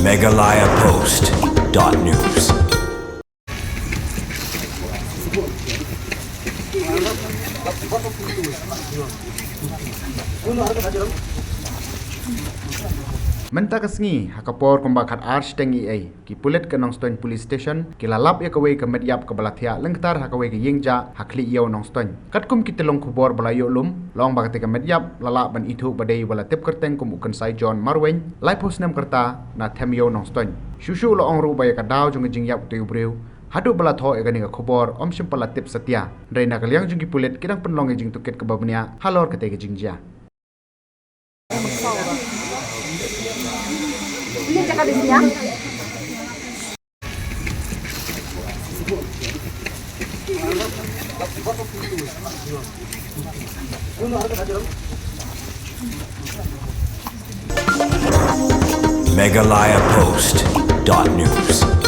meghalayapost.news. Menta kesengi hakapor kombakat arch tengi ai ki Pulit ke Nongstoin police station ki lalap ya Kawei ke medyap ke bala Thiah Lyngktar Kawei ke Ingjah Khlieh Iew Nongstoin kat kum kita long kubor bala yo lum long bakate ke medyap lalap ban itu badai bala tip kerteng kum ukan sai John Marwen lai post nem kerta na Thiah Iew Nongstoin shushu lo ong ru baya ka daw jong jing yap tu breu hadu bala tho e gani ka kubor om sim pala tip setia reina kalyang jong ki Pulit kidang penlong e jing tuket ke babnia halor kate ke Ingjah. Ini cakap di sini ya. meghalayapost.news.